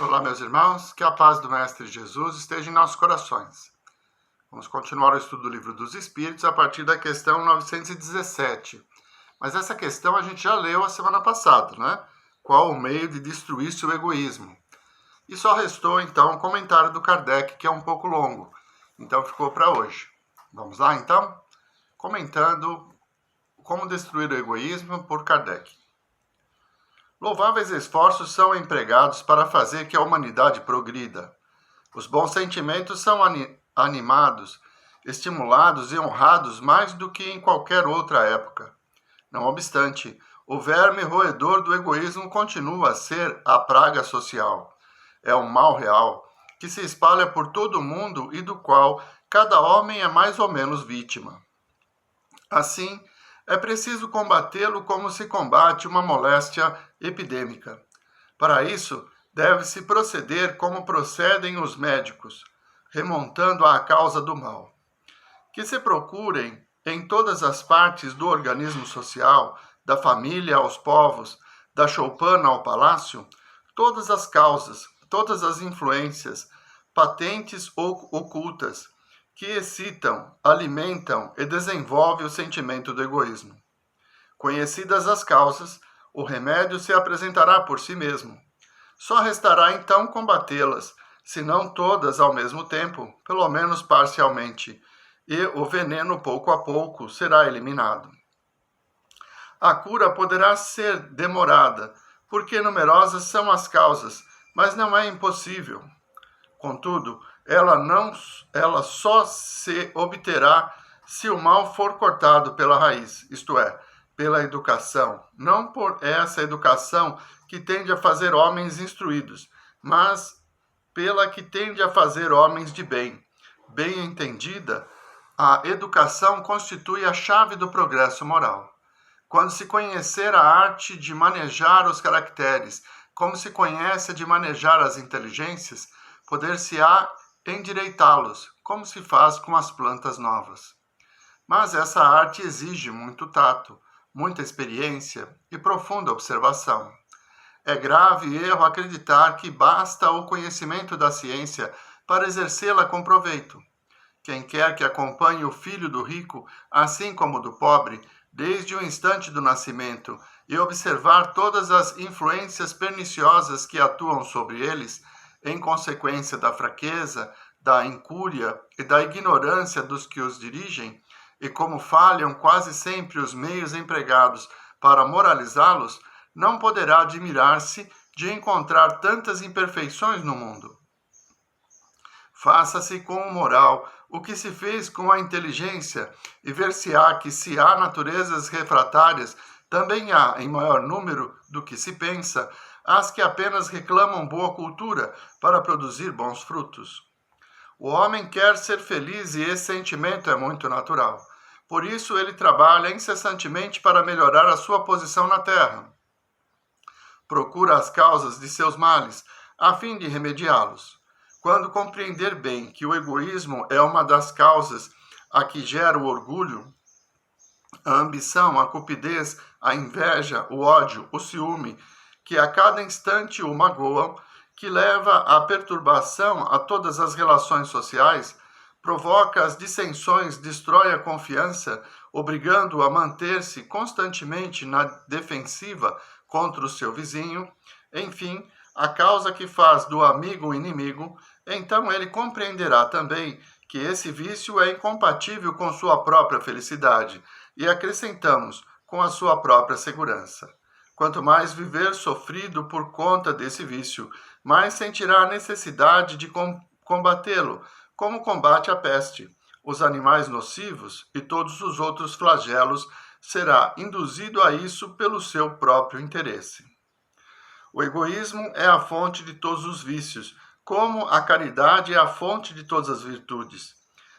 Olá, meus irmãos, que a paz do Mestre Jesus esteja em nossos corações. Vamos continuar o estudo do Livro dos Espíritos a partir da questão 917. Mas essa questão a gente já leu a semana passada, né? Qual o meio de destruir-se o egoísmo? E só restou, então, o comentário do Kardec, que é um pouco longo. Então, ficou para hoje. Vamos lá, então? Comentando como destruir o egoísmo por Kardec. Louváveis esforços são empregados para fazer que a humanidade progrida. Os bons sentimentos são animados, estimulados e honrados mais do que em qualquer outra época. Não obstante, o verme roedor do egoísmo continua a ser a praga social. É um mal real, que se espalha por todo o mundo e do qual cada homem é mais ou menos vítima. Assim, é preciso combatê-lo como se combate uma moléstia epidêmica. Para isso, deve-se proceder como procedem os médicos, remontando à causa do mal. Que se procurem, em todas as partes do organismo social, da família aos povos, da choupana ao palácio, todas as causas, todas as influências, patentes ou ocultas, que excitam, alimentam e desenvolvem o sentimento do egoísmo. Conhecidas as causas, o remédio se apresentará por si mesmo. Só restará então combatê-las, se não todas ao mesmo tempo, pelo menos parcialmente, e o veneno pouco a pouco será eliminado. A cura poderá ser demorada, porque numerosas são as causas, mas não é impossível. Contudo, ela só se obterá se o mal for cortado pela raiz, isto é, pela educação, não por essa educação que tende a fazer homens instruídos, mas pela que tende a fazer homens de bem. Bem entendida, a educação constitui a chave do progresso moral. Quando se conhecer a arte de manejar os caracteres, como se conhece a de manejar as inteligências, poder-se-á endireitá-los, como se faz com as plantas novas. Mas essa arte exige muito tato, muita experiência e profunda observação. É grave erro acreditar que basta o conhecimento da ciência para exercê-la com proveito. Quem quer que acompanhe o filho do rico, assim como do pobre, desde o instante do nascimento, e observar todas as influências perniciosas que atuam sobre eles, em consequência da fraqueza, da incúria e da ignorância dos que os dirigem, e como falham quase sempre os meios empregados para moralizá-los, não poderá admirar-se de encontrar tantas imperfeições no mundo. Faça-se com o moral o que se fez com a inteligência, e ver-se-á que se há naturezas refratárias, também há, em maior número do que se pensa, as que apenas reclamam boa cultura para produzir bons frutos. O homem quer ser feliz e esse sentimento é muito natural. Por isso ele trabalha incessantemente para melhorar a sua posição na terra. Procura as causas de seus males, a fim de remediá-los. Quando compreender bem que o egoísmo é uma das causas a que gera o orgulho, a ambição, a cupidez, a inveja, o ódio, o ciúme, que a cada instante o magoam, que leva à perturbação a todas as relações sociais, provoca as dissensões, destrói a confiança, obrigando-o a manter-se constantemente na defensiva contra o seu vizinho, enfim, a causa que faz do amigo o inimigo, então ele compreenderá também que esse vício é incompatível com sua própria felicidade, e acrescentamos, com a sua própria segurança. Quanto mais viver sofrido por conta desse vício, mais sentirá a necessidade de combatê-lo, como combate a peste, os animais nocivos e todos os outros flagelos, será induzido a isso pelo seu próprio interesse. O egoísmo é a fonte de todos os vícios, como a caridade é a fonte de todas as virtudes.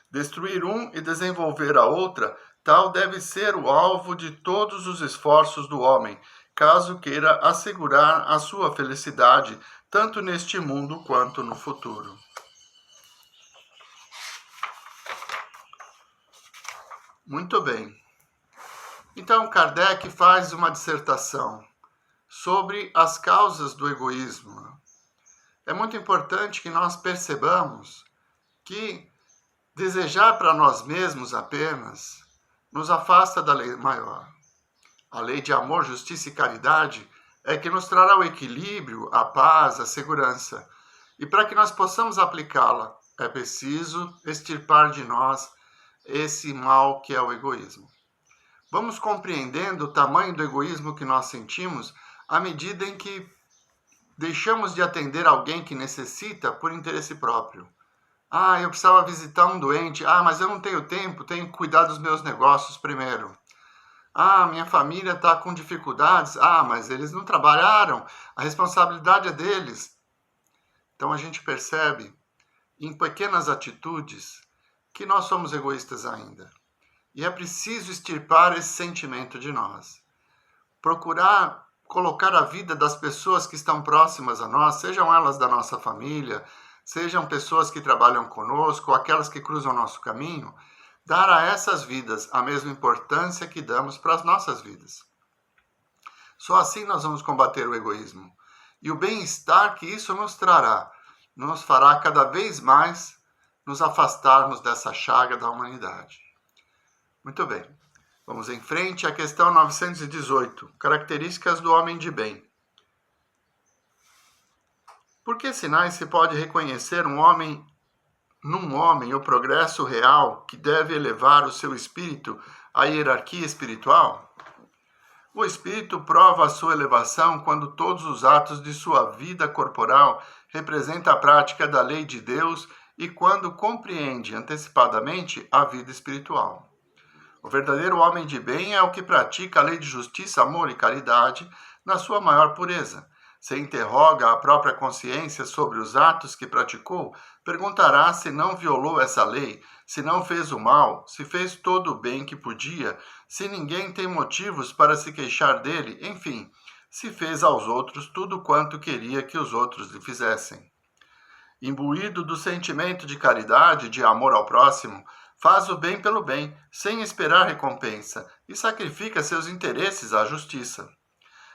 Destruir um e desenvolver a outra, tal deve ser o alvo de todos os esforços do homem, caso queira assegurar a sua felicidade, tanto neste mundo quanto no futuro. Muito bem. Então, Kardec faz uma dissertação sobre as causas do egoísmo. é muito importante que nós percebamos que desejar para nós mesmos apenas nos afasta da lei maior. A lei de amor, justiça e caridade é que nos trará o equilíbrio, a paz, a segurança. E para que nós possamos aplicá-la, é preciso extirpar de nós esse mal que é o egoísmo. Vamos compreendendo o tamanho do egoísmo que nós sentimos à medida em que deixamos de atender alguém que necessita por interesse próprio. Eu precisava visitar um doente. Mas eu não tenho tempo, tenho que cuidar dos meus negócios primeiro. Minha família está com dificuldades. Mas eles não trabalharam, a responsabilidade é deles. Então a gente percebe em pequenas atitudes que nós somos egoístas ainda. E é preciso extirpar esse sentimento de nós. Procurar colocar a vida das pessoas que estão próximas a nós, sejam elas da nossa família, sejam pessoas que trabalham conosco, ou aquelas que cruzam o nosso caminho, dar a essas vidas a mesma importância que damos para as nossas vidas. Só assim nós vamos combater o egoísmo. E o bem-estar que isso nos trará, nos fará cada vez mais nos afastarmos dessa chaga da humanidade. Muito bem. Vamos em frente à questão 918. Características do homem de bem. Por que sinais se pode reconhecer num homem o progresso real que deve elevar o seu espírito à hierarquia espiritual? O espírito prova a sua elevação quando todos os atos de sua vida corporal representam a prática da lei de Deus e quando compreende antecipadamente a vida espiritual. O verdadeiro homem de bem é o que pratica a lei de justiça, amor e caridade na sua maior pureza. Se interroga a própria consciência sobre os atos que praticou, perguntará se não violou essa lei, se não fez o mal, se fez todo o bem que podia, se ninguém tem motivos para se queixar dele, enfim, se fez aos outros tudo quanto queria que os outros lhe fizessem. Imbuído do sentimento de caridade, de amor ao próximo, faz o bem pelo bem, sem esperar recompensa, e sacrifica seus interesses à justiça.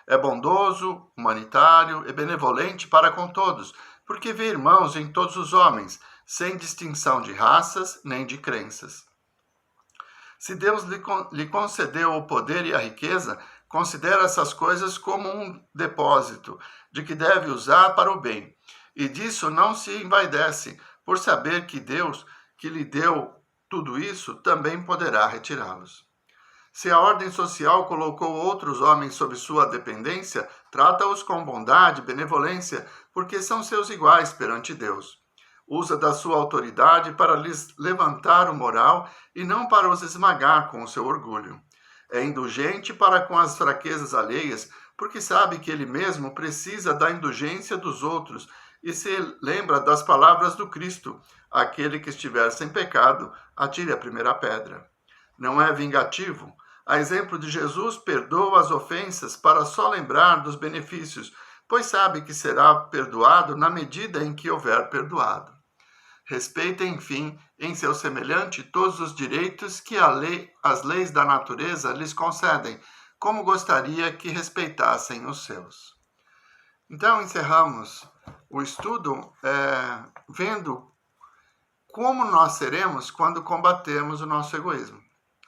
É bondoso, humanitário e benevolente para com todos, porque vê irmãos em todos os homens, sem distinção de raças nem de crenças. Se Deus lhe concedeu o poder e a riqueza, considera essas coisas como um depósito, de que deve usar para o bem, e disso não se envaidece, por saber que Deus, que lhe deu tudo isso, também poderá retirá-los. Se a ordem social colocou outros homens sob sua dependência, trata-os com bondade e benevolência, porque são seus iguais perante Deus. Usa da sua autoridade para lhes levantar o moral e não para os esmagar com o seu orgulho. É indulgente para com as fraquezas alheias, porque sabe que ele mesmo precisa da indulgência dos outros e se lembra das palavras do Cristo: aquele que estiver sem pecado, atire a primeira pedra. Não é vingativo. A exemplo de Jesus, perdoa as ofensas para só lembrar dos benefícios, pois sabe que será perdoado na medida em que houver perdoado. Respeita, enfim, em seu semelhante todos os direitos que as leis da natureza lhes concedem, como gostaria que respeitassem os seus. Então, encerramos o estudo vendo como nós seremos quando combatermos o nosso egoísmo.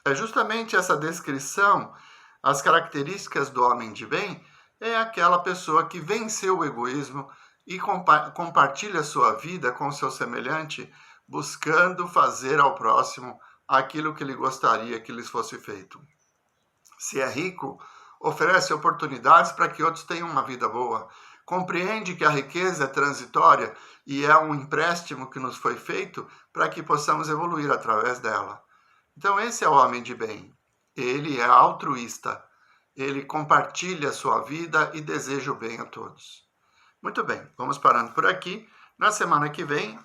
É justamente essa descrição, as características do homem de bem, é aquela pessoa que venceu o egoísmo e compartilha sua vida com seu semelhante, buscando fazer ao próximo aquilo que ele gostaria que lhes fosse feito. Se é rico, oferece oportunidades para que outros tenham uma vida boa. Compreende que a riqueza é transitória e é um empréstimo que nos foi feito para que possamos evoluir através dela. Então esse é o homem de bem. Ele é altruísta. Ele compartilha a sua vida e deseja o bem a todos. Muito bem, vamos parando por aqui. Na semana que vem,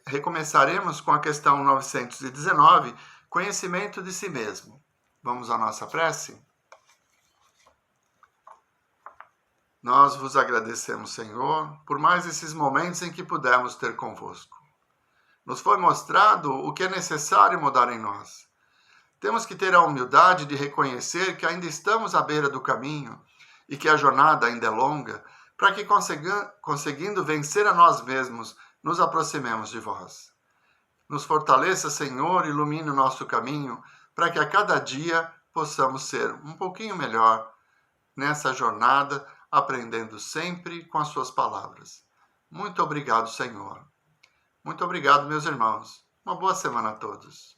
recomeçaremos com a questão 919, conhecimento de si mesmo. Vamos à nossa prece? Nós vos agradecemos, Senhor, por mais esses momentos em que pudemos ter convosco. Nos foi mostrado o que é necessário mudar em nós. Temos que ter a humildade de reconhecer que ainda estamos à beira do caminho e que a jornada ainda é longa, para que, conseguindo vencer a nós mesmos, nos aproximemos de vós. Nos fortaleça, Senhor, ilumine o nosso caminho, para que a cada dia possamos ser um pouquinho melhor nessa jornada, aprendendo sempre com as suas palavras. Muito obrigado, Senhor. Muito obrigado, meus irmãos. Uma boa semana a todos.